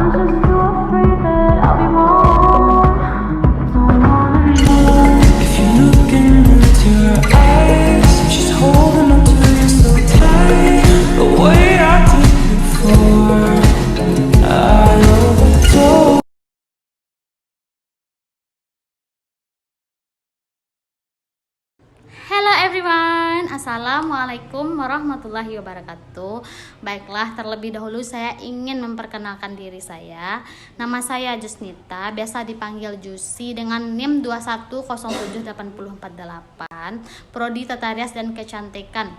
just too afraid that I'll be wrong. Don't wanna know. If you look into her eyes, she's holding on to you so tight. The way I did before, I overdosed. Hello everyone, Assalamualaikum warahmatullahi wabarakatuh. Baiklah, terlebih dahulu saya ingin memperkenalkan diri saya. Nama saya Jusnita, biasa dipanggil Jusi dengan NIM 2107848, Prodi Tata Rias dan Kecantikan.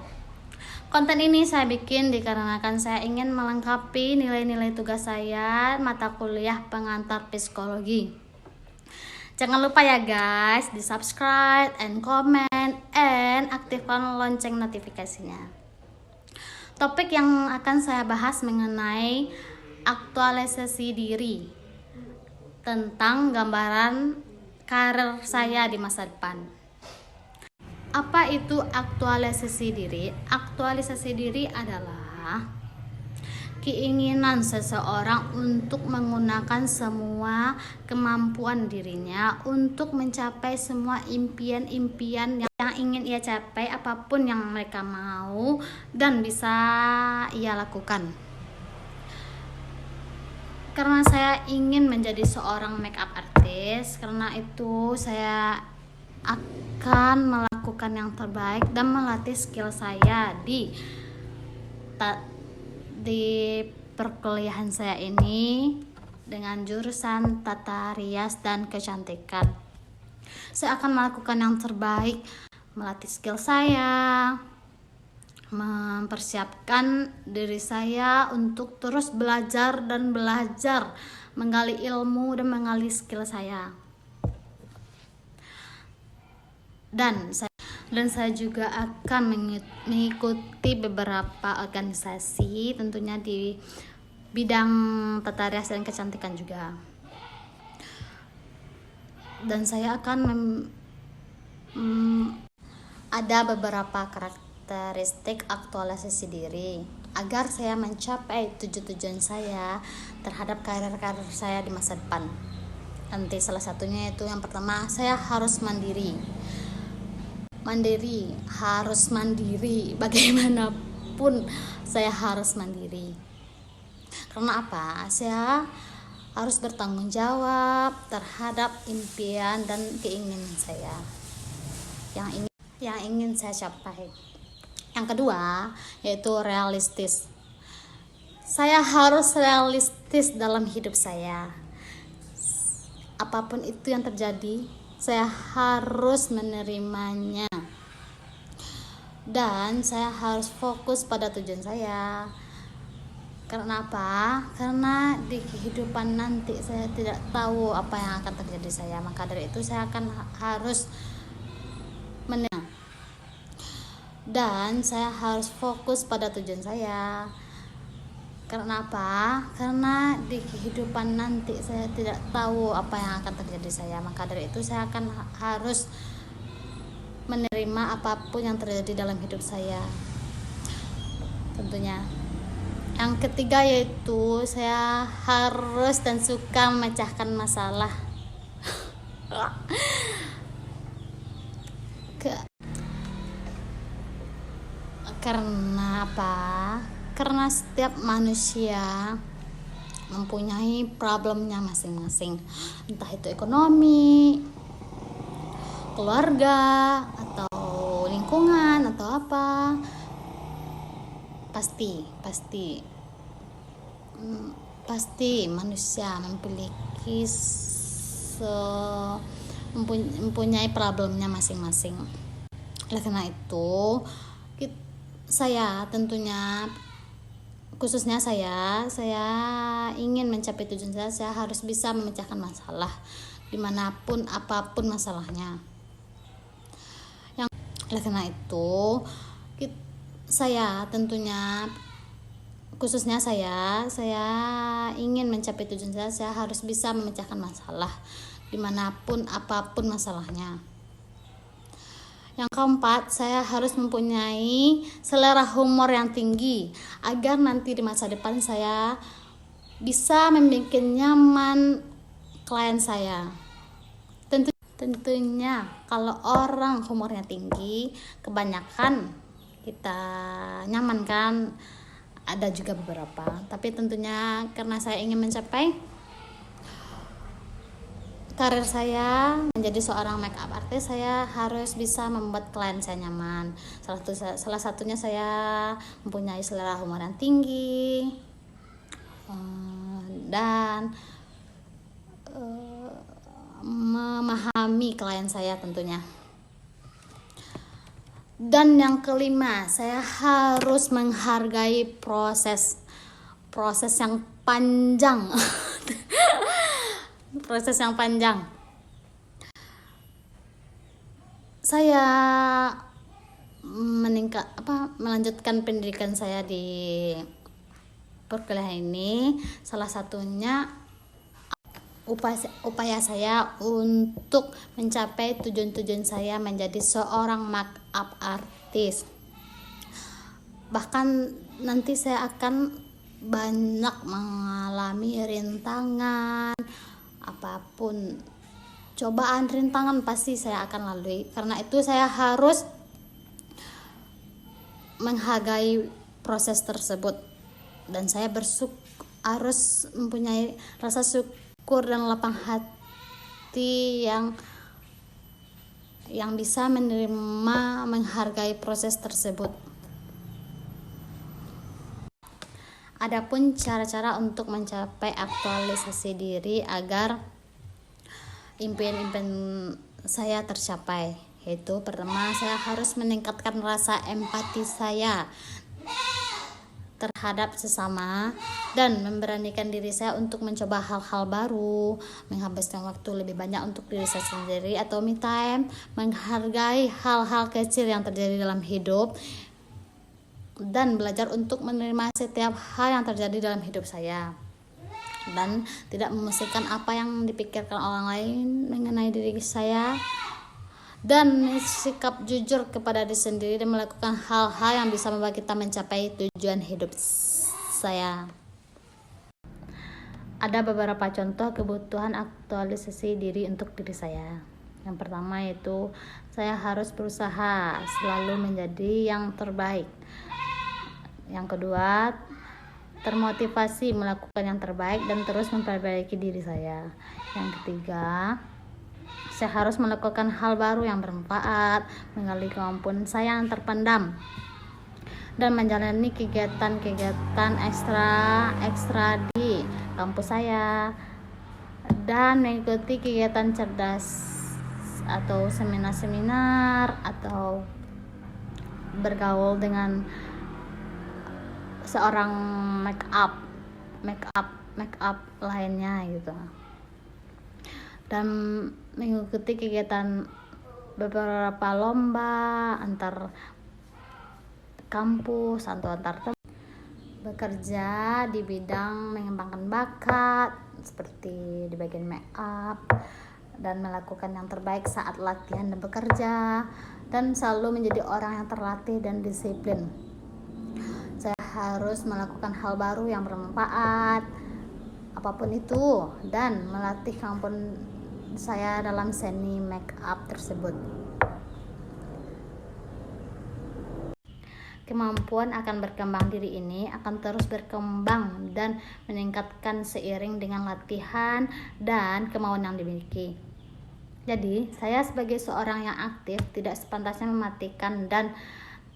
Konten ini saya bikin dikarenakan saya ingin melengkapi nilai-nilai tugas saya mata kuliah pengantar psikologi. Jangan lupa ya guys, di subscribe and comment and aktifkan lonceng notifikasinya. Topik yang akan saya bahas mengenai aktualisasi diri, tentang gambaran karir saya di masa depan. Apa itu aktualisasi diri? Aktualisasi diri adalah keinginan seseorang untuk menggunakan semua kemampuan dirinya untuk mencapai semua impian-impian yang ingin ia capai, apapun yang mereka mau dan bisa ia lakukan. Karena saya ingin menjadi seorang makeup artist, karena itu saya akan melakukan yang terbaik dan melatih skill saya di perkuliahan saya ini dengan jurusan Tata Rias dan Kecantikan. Saya akan melakukan yang terbaik, melatih skill saya, mempersiapkan diri saya untuk terus belajar, menggali ilmu dan menggali skill saya. Dan saya juga akan mengikuti beberapa organisasi, tentunya di bidang Tata Rias dan Kecantikan juga. Dan saya akan ada beberapa karakteristik aktualisasi diri agar saya mencapai tujuan saya terhadap karir saya di masa depan. Nanti salah satunya itu yang pertama, saya harus mandiri, harus mandiri, bagaimanapun saya harus mandiri. Karena apa? Saya harus bertanggung jawab terhadap impian dan keinginan saya yang ingin saya capai. Yang kedua yaitu realistis. Saya harus realistis dalam hidup saya. Apapun itu yang terjadi, saya harus menerimanya. Dan saya harus fokus pada tujuan saya. Karena apa? Karena di kehidupan nanti saya tidak tahu apa yang akan terjadi saya. Maka dari itu saya akan harus dan saya harus fokus pada tujuan saya. Karena apa? Karena di kehidupan nanti saya tidak tahu apa yang akan terjadi saya. Maka dari itu saya akan harus menerima apapun yang terjadi dalam hidup saya, tentunya. Yang ketiga yaitu saya harus dan suka memecahkan masalah. Karena apa? Karena setiap manusia mempunyai problemnya masing-masing, entah itu ekonomi, keluarga, atau lingkungan, atau apa. Pasti manusia mempunyai problemnya masing-masing. Oleh karena itu, saya tentunya, khususnya saya ingin mencapai tujuan saya harus bisa memecahkan masalah dimanapun apapun masalahnya. Oleh karena itu, saya tentunya, khususnya saya ingin mencapai tujuan saya harus bisa memecahkan masalah dimanapun apapun masalahnya. Yang keempat, saya harus mempunyai selera humor yang tinggi agar nanti di masa depan saya bisa membuat nyaman klien saya. Tentunya kalau orang humornya tinggi, kebanyakan kita nyaman kan. Ada juga beberapa, tapi tentunya karena saya ingin mencapai karir saya menjadi seorang makeup artist, saya harus bisa membuat klien saya nyaman. Salah satunya saya mempunyai selera humor yang tinggi, dan memahami klien saya tentunya. Dan yang kelima, saya harus menghargai proses yang panjang. Proses yang panjang. Saya melanjutkan pendidikan saya di perkuliahan ini, salah satunya upaya saya untuk mencapai tujuan saya menjadi seorang makeup artist. Bahkan nanti saya akan banyak mengalami rintangan, apapun cobaan rintangan pasti saya akan lalui. Karena itu saya harus menghargai proses tersebut, dan saya harus mempunyai rasa syukur dan lapang hati yang bisa menerima, menghargai proses tersebut. Adapun cara-cara untuk mencapai aktualisasi diri agar impian-impian saya tercapai, yaitu pertama, saya harus meningkatkan rasa empati saya terhadap sesama dan memberanikan diri saya untuk mencoba hal-hal baru, menghabiskan waktu lebih banyak untuk diri saya sendiri atau me time, menghargai hal-hal kecil yang terjadi dalam hidup, dan belajar untuk menerima setiap hal yang terjadi dalam hidup saya, dan tidak memusingkan apa yang dipikirkan orang lain mengenai diri saya, dan sikap jujur kepada diri sendiri dan melakukan hal-hal yang bisa membawa kita mencapai tujuan hidup saya. Ada beberapa contoh kebutuhan aktualisasi diri untuk diri saya. Yang pertama yaitu saya harus berusaha selalu menjadi yang terbaik. Yang kedua, termotivasi melakukan yang terbaik dan terus memperbaiki diri saya. Yang ketiga, saya harus melakukan hal baru yang bermanfaat, menggali kemampuan saya yang terpendam, dan menjalani kegiatan-kegiatan ekstra di kampus saya, dan mengikuti kegiatan cerdas atau seminar-seminar, atau bergaul dengan seorang make up lainnya gitu, dan mengikuti kegiatan beberapa lomba antar kampus atau antar tempat, bekerja di bidang mengembangkan bakat seperti di bagian make up, dan melakukan yang terbaik saat latihan dan bekerja, dan selalu menjadi orang yang terlatih dan disiplin. Saya harus melakukan hal baru yang bermanfaat, apapun itu, dan melatih kemampuan saya dalam seni make up tersebut. Kemampuan akan berkembang diri ini akan terus berkembang dan meningkatkan seiring dengan latihan dan kemauan yang dimiliki. Jadi, saya sebagai seorang yang aktif tidak sepantasnya mematikan dan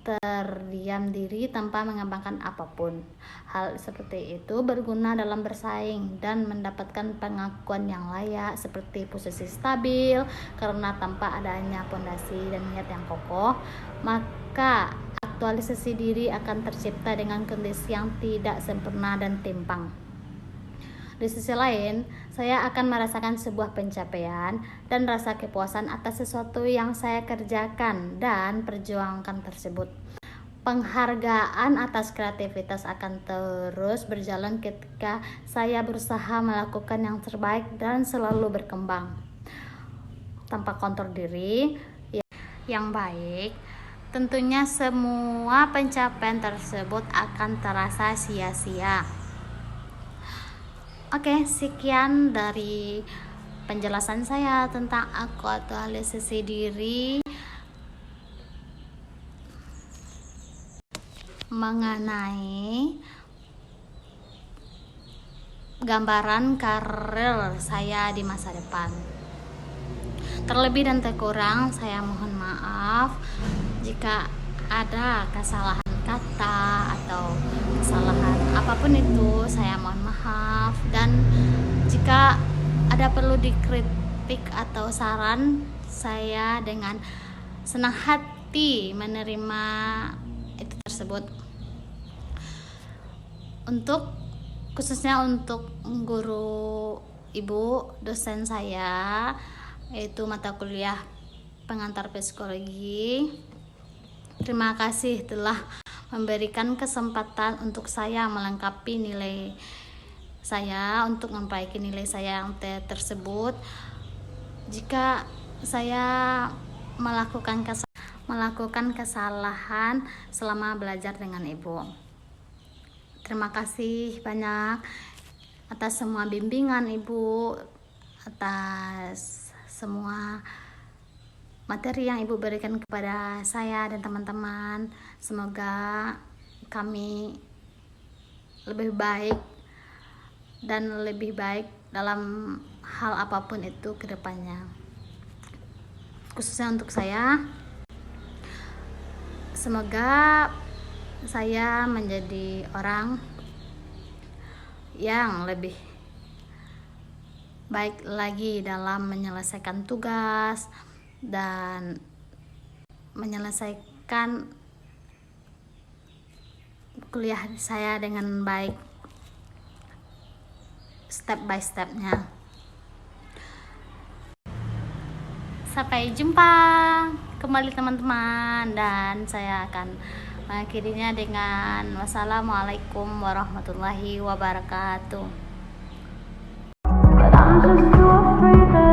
terdiam diri tanpa mengembangkan apapun. Hal seperti itu berguna dalam bersaing dan mendapatkan pengakuan yang layak seperti posisi stabil, karena tanpa adanya fondasi dan niat yang kokoh, maka aktualisasi diri akan tercipta dengan kondisi yang tidak sempurna dan timpang. Di sisi lain, saya akan merasakan sebuah pencapaian dan rasa kepuasan atas sesuatu yang saya kerjakan dan perjuangkan tersebut. Penghargaan atas kreativitas akan terus berjalan ketika saya berusaha melakukan yang terbaik dan selalu berkembang. Tanpa kontrol diri yang baik, tentunya semua pencapaian tersebut akan terasa sia-sia. Oke, sekian dari penjelasan saya tentang aktualisasi diri mengenai gambaran karir saya di masa depan. Terlebih dan terkurang saya mohon maaf jika ada kesalahan kata atau kesalahan apapun itu, saya mohon maaf. Dan jika ada perlu dikritik atau saran, saya dengan senang hati menerima itu tersebut. Khususnya untuk guru ibu dosen saya, yaitu mata kuliah pengantar psikologi, terima kasih telah memberikan kesempatan untuk saya melengkapi nilai saya, untuk memperbaiki nilai saya yang tersebut. Jika saya melakukan kesalahan selama belajar dengan ibu, terima kasih banyak atas semua bimbingan ibu, atas semua materi yang ibu berikan kepada saya dan teman-teman. Semoga kami lebih baik dan lebih baik dalam hal apapun itu ke depannya. Khususnya untuk saya, semoga saya menjadi orang yang lebih baik lagi dalam menyelesaikan tugas dan menyelesaikan kuliah saya dengan baik, step by stepnya. Sampai jumpa kembali teman-teman, dan saya akan mengakhirinya dengan wassalamualaikum warahmatullahi wabarakatuh. But I'm just too afraid that